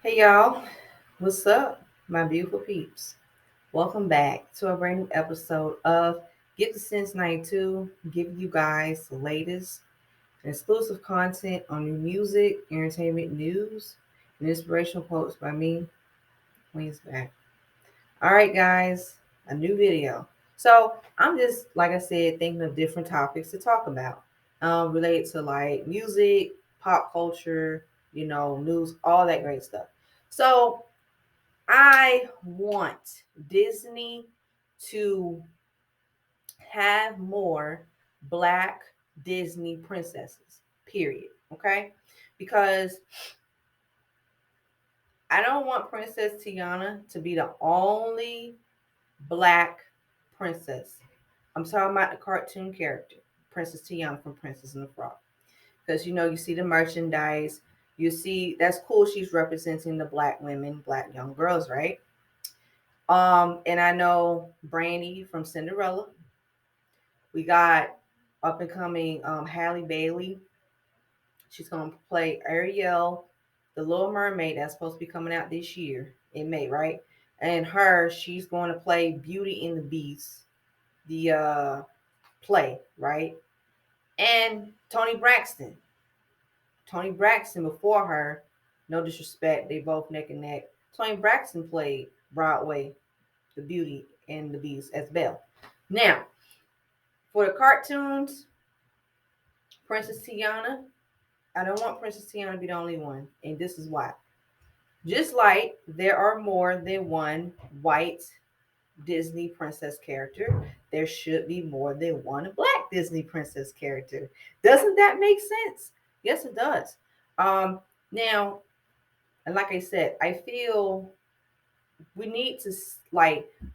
Hey y'all, what's up, my beautiful peeps? Welcome back to a brand new episode of Get the Sense 92, giving you guys the latest and exclusive content on new music, entertainment news, and inspirational quotes by me, Queen's back. All right, guys, a new video. So I'm just, like I said, thinking of different topics to talk about, related to like music, pop culture, news, all that great stuff. So I want Disney to have more black Disney princesses, period. Okay? Because I don't want Princess Tiana to be the only black princess. I'm talking about the cartoon character, Princess Tiana from Princess and the Frog. Because you see the merchandise, you see that's cool. She's representing the black women, black young girls, right? And I know Brandy from Cinderella. We got up and coming Halle Bailey. She's gonna play Ariel, the Little Mermaid that's supposed to be coming out this year in May, right? And she's going to play Beauty and the Beast, the play, right? And Tony Braxton. Tony Braxton before her, no disrespect, they both neck and neck. Tony Braxton played Broadway, the Beauty and the Beast as Belle. Now, for the cartoons, Princess Tiana, I don't want Princess Tiana to be the only one, and this is why. Just like there are more than one white Disney princess character, there should be more than one black Disney princess character. Doesn't that make sense? Yes, it does. Now, and like I said, I feel we need to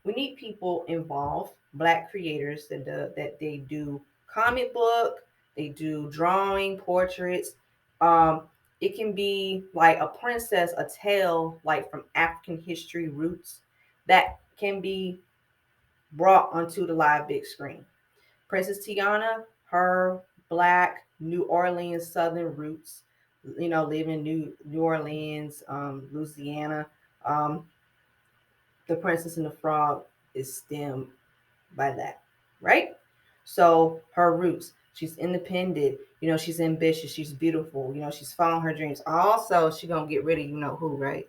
we need people involved, black creators that they do comic book, they do drawing, portraits. Um, it can be like a princess, a tale like from African history roots that can be brought onto the live big screen. Princess Tiana, her black New Orleans Southern roots, live in New Orleans, Louisiana. Um, the Princess and the Frog is stemmed by that, right? So her roots, she's independent, she's ambitious, she's beautiful, she's following her dreams. Also, she gonna get rid of who, right?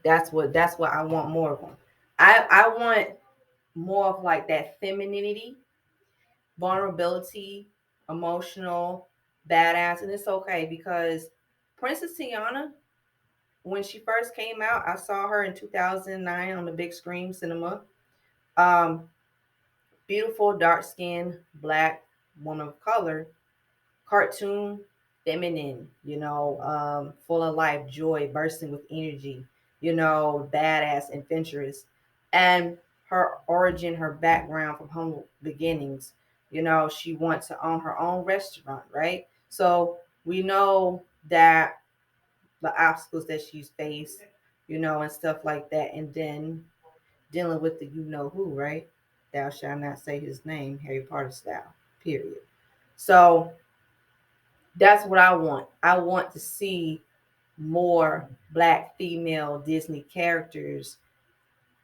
That's what I want more of them. I want more of like that femininity, vulnerability, emotional, badass, and it's okay because Princess Tiana, when she first came out, I saw her in 2009 on the big screen cinema. Um, Beautiful, dark skinned, black woman of color, cartoon, feminine, full of life, joy, bursting with energy, badass, adventurous. And her origin, her background from humble beginnings, she wants to own her own restaurant, right? So we know that the obstacles that she's faced, and stuff like that. And then dealing with the who, right? Thou shalt not say his name, Harry Potter style, period. So that's what I want. I want to see more black female Disney characters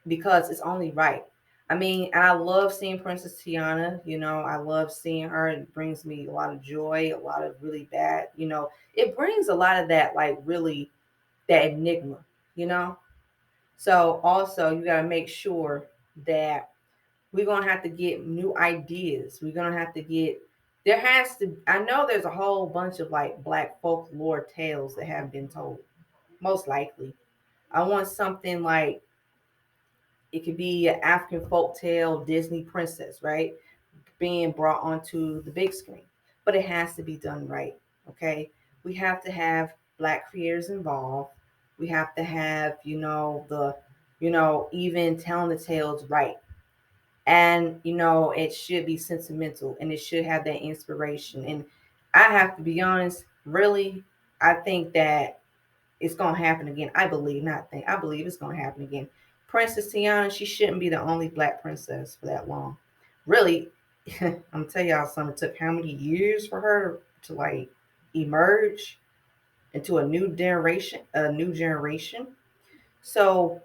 because it's only right. I mean, and I love seeing Princess Tiana. I love seeing her. It brings me a lot of joy, a lot of really bad, it brings a lot of that, like really that enigma, you know? So also you got to make sure that we're going to have to get new ideas. We're going to have to get, there has to, I know there's a whole bunch of like black folklore tales that have been told, most likely. I want something like, it could be an African folk tale, Disney princess, right? Being brought onto the big screen. But it has to be done right, okay? We have to have black creators involved. We have to have, even telling the tales right. And it should be sentimental and it should have that inspiration. And I have to be honest, really, I think that it's gonna happen again. I believe, not think, I believe it's gonna happen again. Princess Tiana, she shouldn't be the only black princess for that long. Really, I'm gonna tell y'all something. It took how many years for her to like emerge? into a new generation. So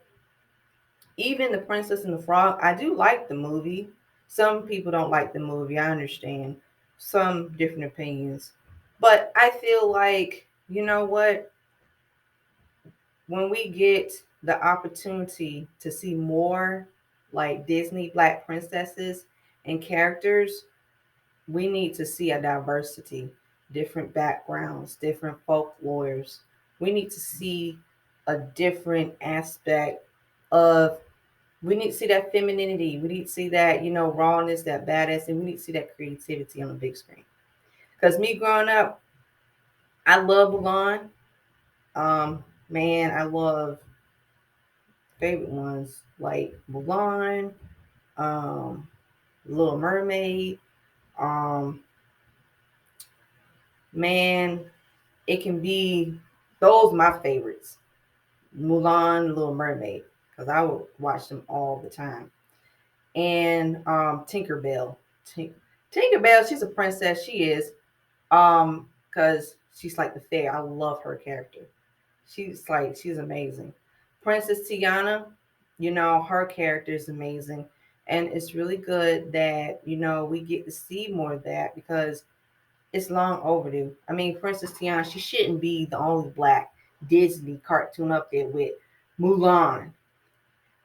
even the Princess and the Frog, I do like the movie. Some people don't like the movie. I understand some different opinions, but I feel like, you know what, when we get the opportunity to see more like Disney black princesses and characters, we need to see a diversity, different backgrounds, different folklores. We need to see a different aspect of, we need to see that femininity. We need to see that, rawness, that badass, and we need to see that creativity on the big screen. Because me growing up, I love Mulan. Man, I love favorite ones like Mulan, um, Little Mermaid. Um, man, it can be those my favorites. Mulan, Little Mermaid, because I would watch them all the time. And Tinkerbell. Tinkerbell, she's a princess. She is. Because she's like the fair. I love her character. She's amazing. Princess Tiana, her character is amazing. And it's really good that, we get to see more of that because it's long overdue. I mean, Princess Tiana, she shouldn't be the only black Disney cartoon up there with Mulan,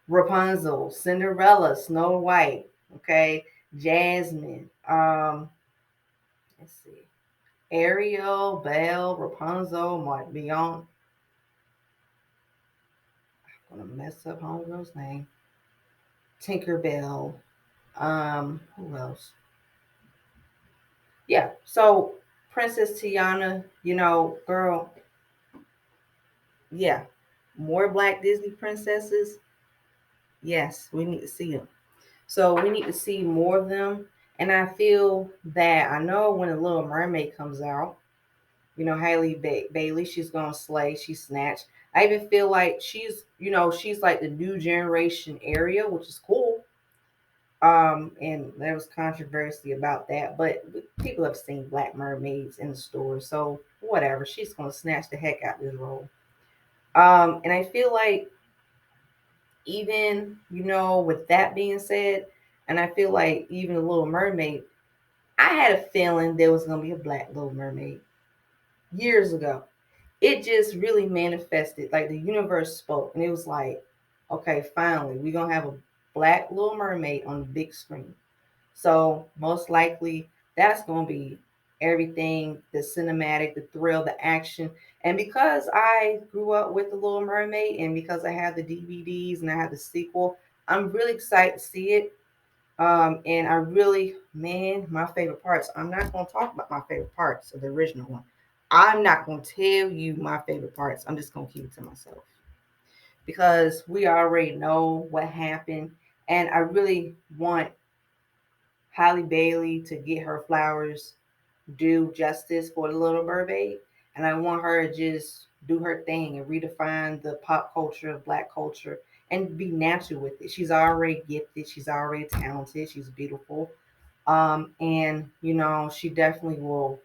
Rapunzel, Cinderella, Snow White, okay, Jasmine, let's see, Ariel, Belle, Rapunzel, Mark Beyond. I'm gonna mess up homegirl's name. Tinkerbell. Who else? Yeah. So Princess Tiana, girl, yeah. More black Disney princesses. Yes, we need to see them. So we need to see more of them. And I feel that I know when a Little Mermaid comes out, Haley Bailey, she's gonna slay. She's snatched. I even feel like she's like the new generation area, which is cool. And there was controversy about that, but people have seen Black Mermaids in the store, so whatever. She's gonna snatch the heck out of this role. And I feel like even with that being said, and I feel like even the Little Mermaid, I had a feeling there was gonna be a Black Little Mermaid years ago. It just really manifested, like the universe spoke, and it was like, okay, finally, we're gonna have a Black Little Mermaid on the big screen. So most likely that's going to be everything, the cinematic, the thrill, the action. And because I grew up with The Little Mermaid and because I have the DVDs and I have the sequel, I'm really excited to see it. And I really, man, my favorite parts. I'm not going to talk about my favorite parts of the original one. I'm not going to tell you my favorite parts. I'm just going to keep it to myself because we already know what happened. And I really want Halle Bailey to get her flowers, do justice for the Little Mermaid, and I want her to just do her thing and redefine the pop culture of Black culture and be natural with it. She's already gifted. She's already talented. She's beautiful. And she definitely will.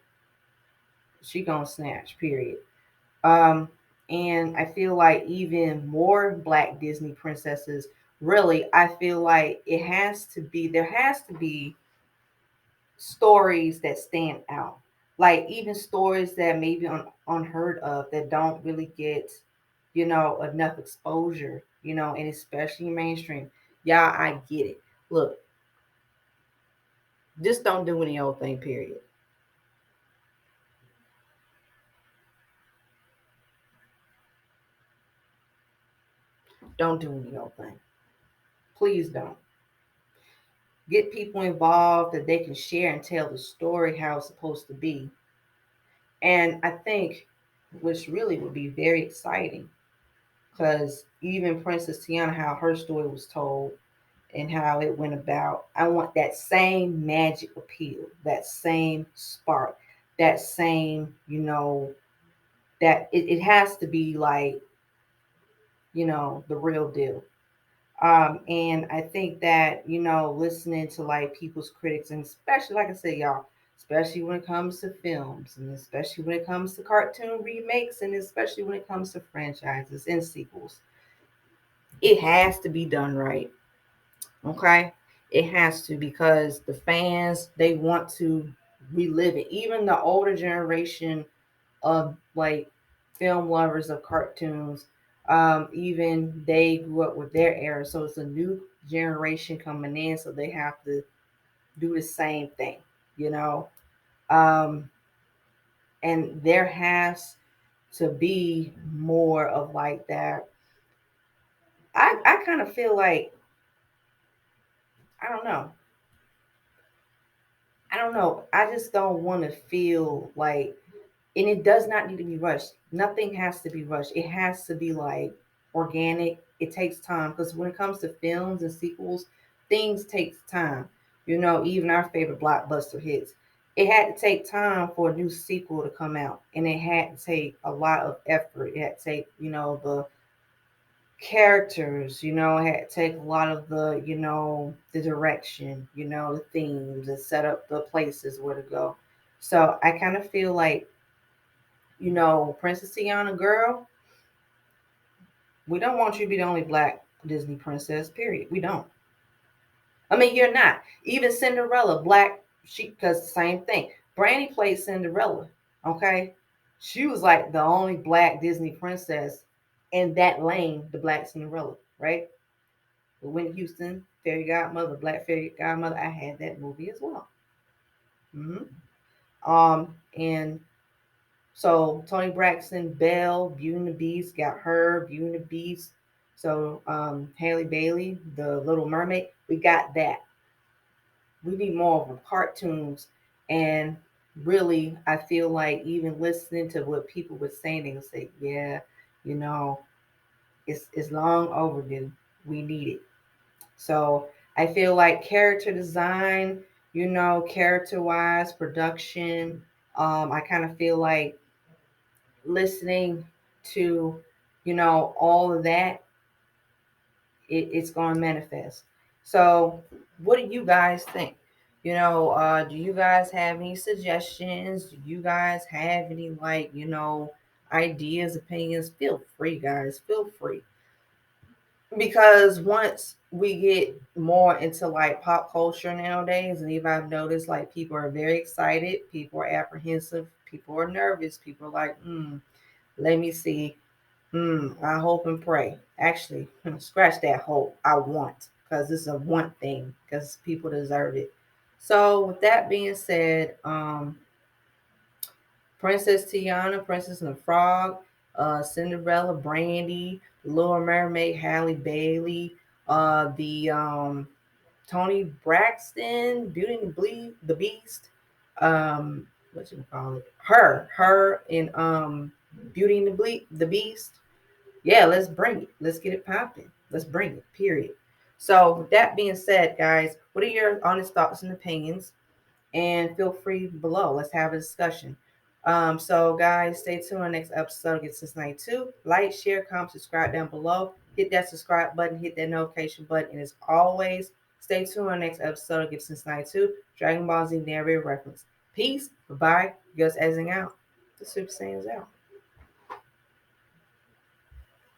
She gonna snatch. Period. Um, and I feel like even more Black Disney princesses. Really, I feel like it has to be. There has to be stories that stand out. Like even stories that maybe unheard of that don't really get, enough exposure, and especially mainstream. Yeah, I get it. Look, just don't do any old thing, period. Don't do any old thing. Please don't. Get people involved that they can share and tell the story how it's supposed to be. And I think which really would be very exciting because even Princess Tiana, how her story was told, and how it went about. I want that same magic appeal, that same spark, that same, that it has to be like, the real deal. And I think that, listening to like people's critics and especially like I said, y'all, especially when it comes to films, and especially when it comes to cartoon remakes, and especially when it comes to franchises and sequels. It has to be done right. Okay? It has to, because the fans, they want to relive it. Even the older generation of like film lovers of cartoons, even they grew up with their era. So it's a new generation coming in, so they have to do the same thing, you know. Um, and there has to be more of like that. I kind of feel like, I don't know. I don't know. I just don't want to feel like, and it does not need to be rushed. Nothing has to be rushed. It has to be like organic. It takes time, because when it comes to films and sequels, things takes time. You know, even our favorite blockbuster hits, it had to take time for a new sequel to come out, and it had to take a lot of effort. It had to take, the characters, it had to take a lot of the direction, the themes, and set up the places where to go. So I kind of feel like, Princess Tiana, girl, we don't want you to be the only black Disney princess, period. We don't. I mean, you're not. Even Cinderella, black, she, because the same thing. Brandy played Cinderella, okay? She was like the only black Disney princess in that lane, the black Cinderella, right? But Whitney Houston, Fairy Godmother, Black Fairy Godmother, I had that movie as well. hmm and so Tony Braxton, Belle, Beauty and the Beast, got her, Beauty and the Beast. So Haley Bailey, the Little Mermaid, we got that. We need more of them cartoons, and really, I feel like even listening to what people were saying, they would say, "Yeah, you know, it's long overdue. We need it." So I feel like character design, character wise, production. I kind of feel like listening to, all of that, it's going to manifest. So, what do you guys think? Do you guys have any suggestions? Do you guys have any, like, ideas, opinions? Feel free, guys. Feel free. Because once we get more into like pop culture nowadays, and even I've noticed like people are very excited, people are apprehensive, people are nervous, people are like, let me see. I hope and pray. Actually, scratch that hope. I want, because this is a want thing, because people deserve it. So with that being said, Princess Tiana, Princess and the Frog, Cinderella, Brandy, Little Mermaid, Halle Bailey, the Tony Braxton, Beauty and the Beast, what you call it? Her in Beauty and the Beast. Yeah, let's bring it. Let's get it popping. Let's bring it. Period. So with that being said, guys, what are your honest thoughts and opinions? And feel free below. Let's have a discussion. So guys, stay tuned on the next episode of Get Since 92. Like, share, comment, subscribe down below. Hit that subscribe button, hit that notification button, and as always, stay tuned on the next episode of Get Since 92. Dragon Ball Z narrative reference. Peace. Bye-bye. Gus Ezzing out. The Super Saiyans out.